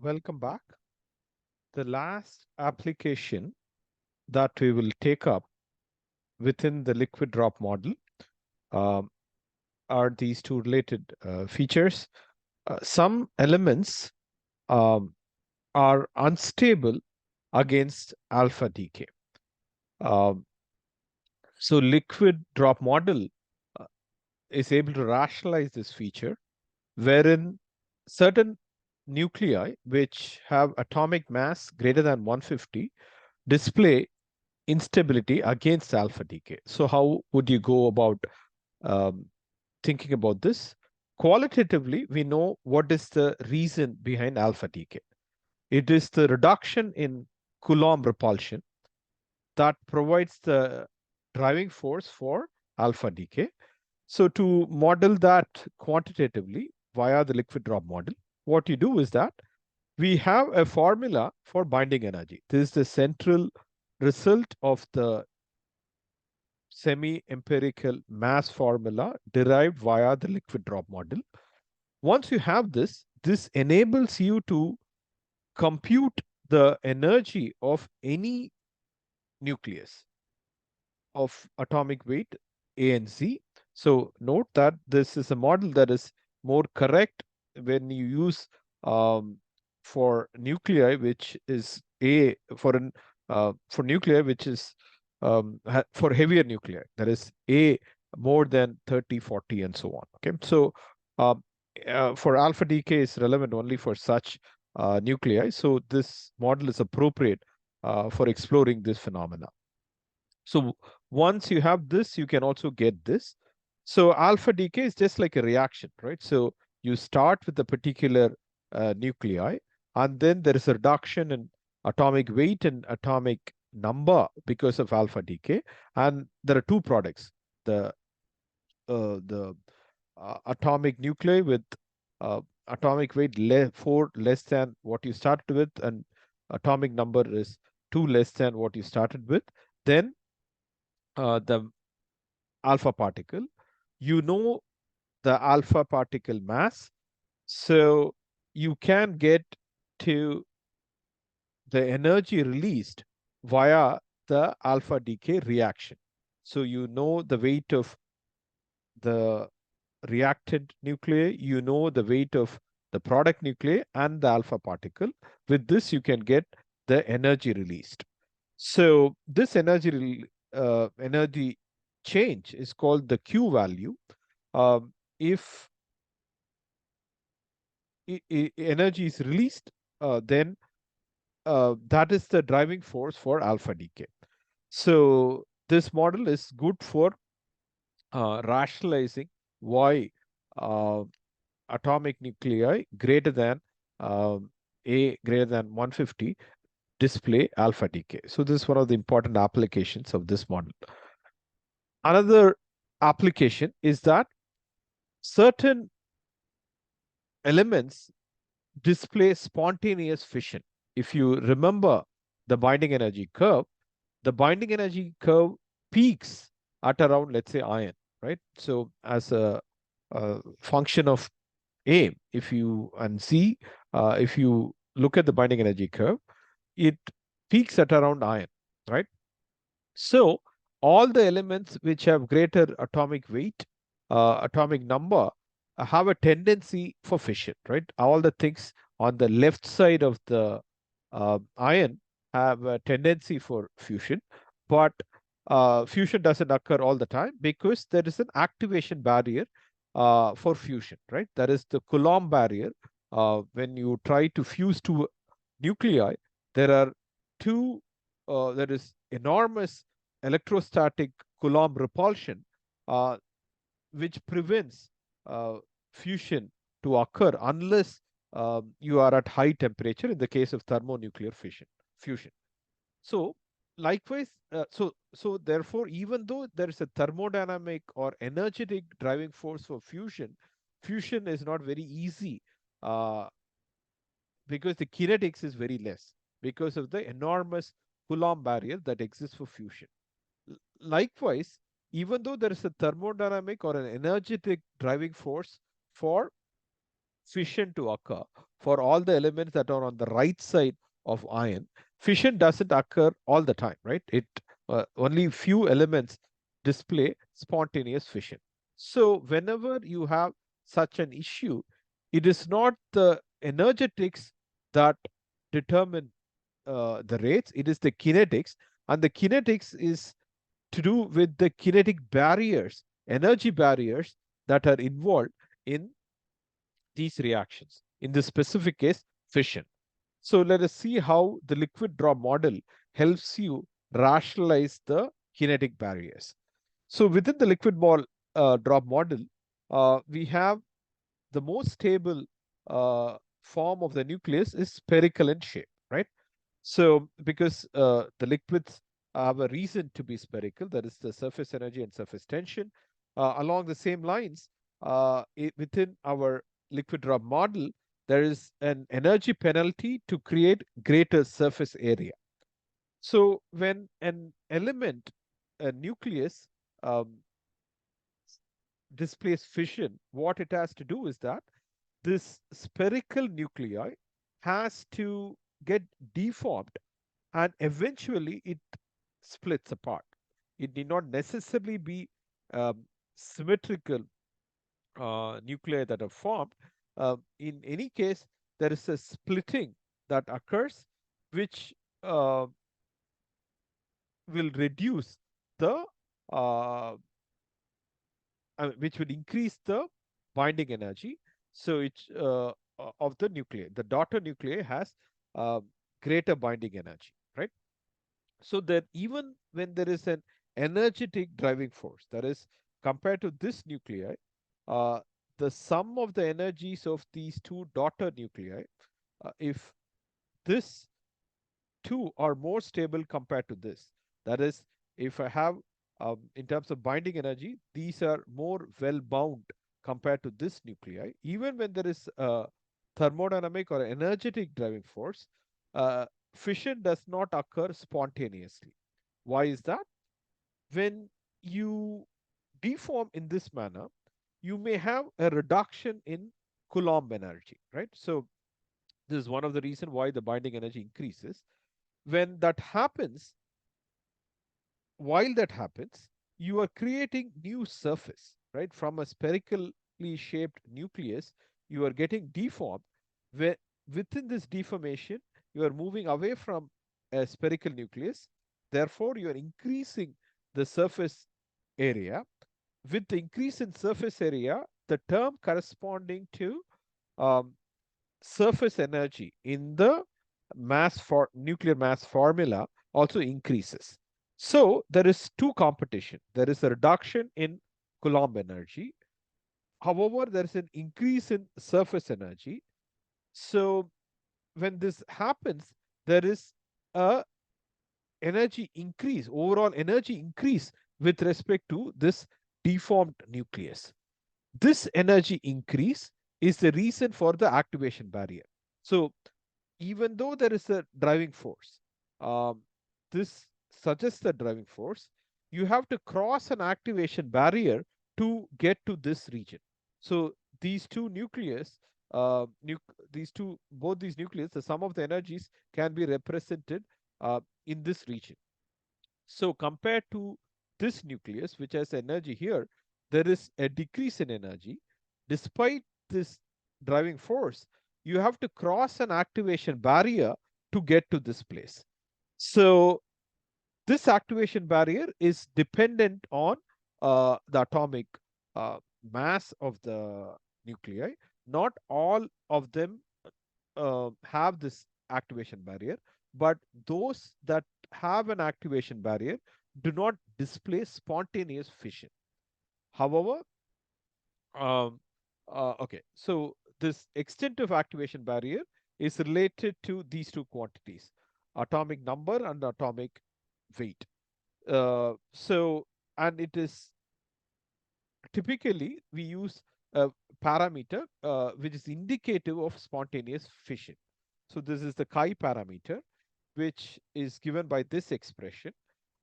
Welcome back. The last application that we will take up within the liquid drop model um, are these two related features. Some elements um, are unstable against alpha decay. Um, so liquid drop model uh, is able to rationalize this feature wherein certain nuclei which have atomic mass greater than 150 display instability against alpha decay. So how would you go about um, thinking about this? Qualitatively, we know what is the reason behind alpha decay. It is the reduction in Coulomb repulsion that provides the driving force for alpha decay. So to model that quantitatively via the liquid drop model, what you do is that we have a formula for binding energy. This is the central result of the semi-empirical mass formula derived via the liquid drop model. Once you have this, this enables you to compute the energy of any nucleus of atomic weight A and Z. So note that this is a model that is more correct when you use for nuclei, which is A for nuclei, which is for heavier nuclei, that is A more than 30, 40, and so on. Okay, so um, for alpha decay is relevant only for such nuclei. So this model is appropriate for exploring this phenomena. So once you have this, you can also get this. So alpha decay is just like a reaction, right? So you start with a particular nuclei, and then there is a reduction in atomic weight and atomic number because of alpha decay. And there are two products: the atomic nuclei with uh, atomic weight 4 less than what you started with, and atomic number is 2 less than what you started with. Then the alpha particle. You know the alpha particle mass, so you can get to the energy released via the alpha decay reaction. So you know the weight of the reactant nuclei, you know the weight of the product nuclei and the alpha particle. With this, you can get the energy released. So this energy change is called the Q value. If energy is released, then that is the driving force for alpha decay. So this model is good for rationalizing why uh, atomic nuclei greater than A greater than 150 display alpha decay. So this is one of the important applications of this model. Another application is that certain elements display spontaneous fission. If you remember the binding energy curve, the binding energy curve peaks at around, let's say, iron, right? So as a function of A, if you and Z, if you look at the binding energy curve, it peaks at around iron, right? So all the elements which have greater atomic weight, atomic number, have a tendency for fission, right? All the things on the left side of the iron have a tendency for fusion, but fusion doesn't occur all the time because there is an activation barrier for fusion, right? That is the Coulomb barrier. When you try to fuse two nuclei, there are there is enormous electrostatic Coulomb repulsion, uh, which prevents uh, fusion to occur unless you are at high temperature in the case of thermonuclear fusion. So likewise, so therefore, even though there is a thermodynamic or energetic driving force for fusion, fusion is not very easy uh, because the kinetics is very less because of the enormous Coulomb barrier that exists for fusion. Likewise, even though there is a thermodynamic or an energetic driving force for fission to occur for all the elements that are on the right side of iron. Fission doesn't occur all the time, right? It only few elements display spontaneous fission. So whenever you have such an issue, it is not the energetics that determine the rates, it is the kinetics, and the kinetics is to do with the kinetic barriers, energy barriers that are involved in these reactions. In this specific case, fission. So let us see how the liquid draw model helps you rationalize the kinetic barriers. So within the liquid drop model, we have the most stable form of the nucleus is spherical in shape, right? So because the liquids have a reason to be spherical, that is the surface energy and surface tension. Along the same lines, within our liquid drop model, there is an energy penalty to create greater surface area. So when an element, a nucleus, um, displays fission, what it has to do is that this spherical nuclei has to get deformed and eventually it splits apart. It need not necessarily be symmetrical nuclei that are formed. In any case, there is a splitting that occurs, which uh, will reduce the uh, which would increase the binding energy. So it's of the nuclei. The daughter nuclei has uh, greater binding energy, right? So that even when there is an energetic driving force, that is compared to this nuclei, uh, the sum of the energies of these two daughter nuclei, if this two are more stable compared to this. That is, if I have, in terms of binding energy, these are more well bound compared to this nuclei. Even when there is a thermodynamic or energetic driving force, uh, fission does not occur spontaneously. Why is that? When you deform in this manner, you may have a reduction in Coulomb energy, right? So this is one of the reasons why the binding energy increases. When that happens, while that happens, you are creating new surface, right? From a spherically shaped nucleus, you are getting deformed. Where within this deformation, you are moving away from a spherical nucleus. Therefore, you are increasing the surface area. With the increase in surface area, the term corresponding to um, surface energy in the nuclear mass formula also increases. So there is two competition. There is a reduction in Coulomb energy. However, there is an increase in surface energy. So when this happens, there is a energy increase, overall energy increase with respect to this deformed nucleus. This energy increase is the reason for the activation barrier. So even though there is a driving force, um, this suggests the driving force, you have to cross an activation barrier to get to this region. So these two nucleus, both these nucleus, the sum of the energies can be represented in this region. So compared to this nucleus, which has energy here, there is a decrease in energy. Despite this driving force, you have to cross an activation barrier to get to this place. So this activation barrier is dependent on the atomic mass of the nuclei. Not all of them have this activation barrier, but those that have an activation barrier do not display spontaneous fission. However, okay, so this extent of activation barrier is related to these two quantities, atomic number and atomic weight. So, and it is typically we use a parameter which is indicative of spontaneous fission. So this is the chi parameter, which is given by this expression.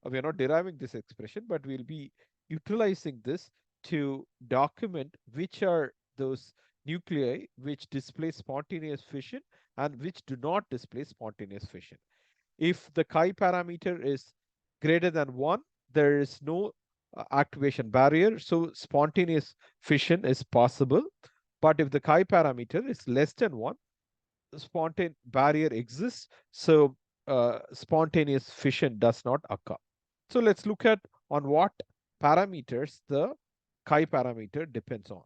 We are not deriving this expression, but we'll be utilizing this to document which are those nuclei which display spontaneous fission and which do not display spontaneous fission. If the chi parameter is greater than 1, there is no activation barrier, so spontaneous fission is possible. But if the chi parameter is less than 1, spontaneous barrier exists, so spontaneous fission does not occur. So let's look at on what parameters the chi parameter depends on.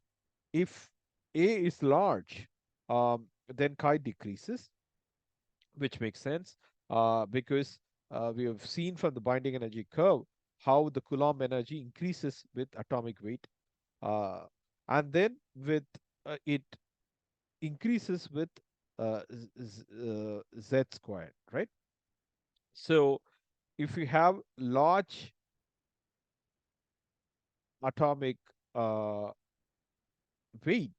If A is large, then chi decreases, which makes sense because we have seen from the binding energy curve how the Coulomb energy increases with atomic weight, uh, and then with it increases with z squared, right? So if you have large atomic uh, weight,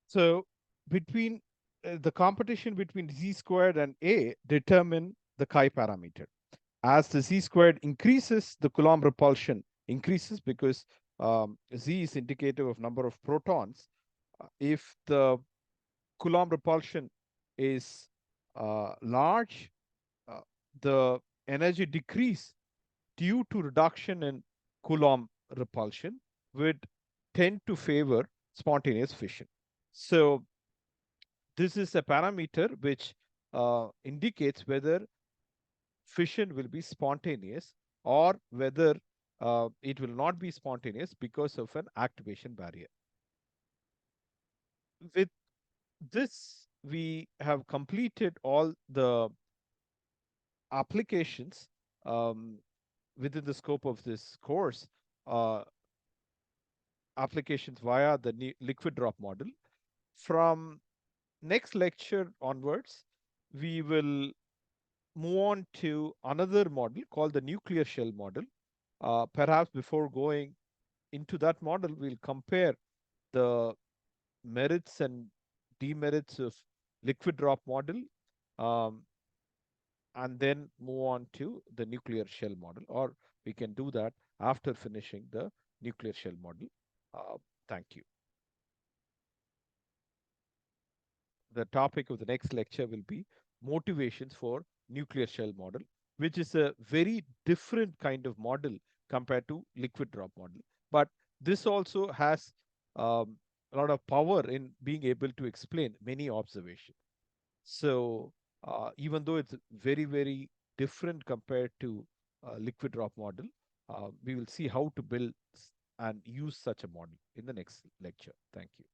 so between the competition between z squared and A determine the chi parameter. As the z squared increases, the Coulomb repulsion increases because z is indicative of number of protons. If the Coulomb repulsion is large, uh, the energy decrease due to reduction in Coulomb repulsion would tend to favor spontaneous fission. So this is a parameter which indicates whether fission will be spontaneous or whether it will not be spontaneous because of an activation barrier. With this, we have completed all the applications um, within the scope of this course, uh, applications via the liquid drop model. From next lecture onwards, we will move on to another model called the nuclear shell model. Perhaps before going into that model, we'll compare the merits and demerits of liquid drop model, um, and then move on to the nuclear shell model, or we can do that after finishing the nuclear shell model. Uh, thank you. The topic of the next lecture will be motivations for nuclear shell model, which is a very different kind of model compared to liquid drop model. But this also has a lot of power in being able to explain many observations. So even though it's very, very different compared to liquid drop model, we will see how to build and use such a model in the next lecture. Thank you.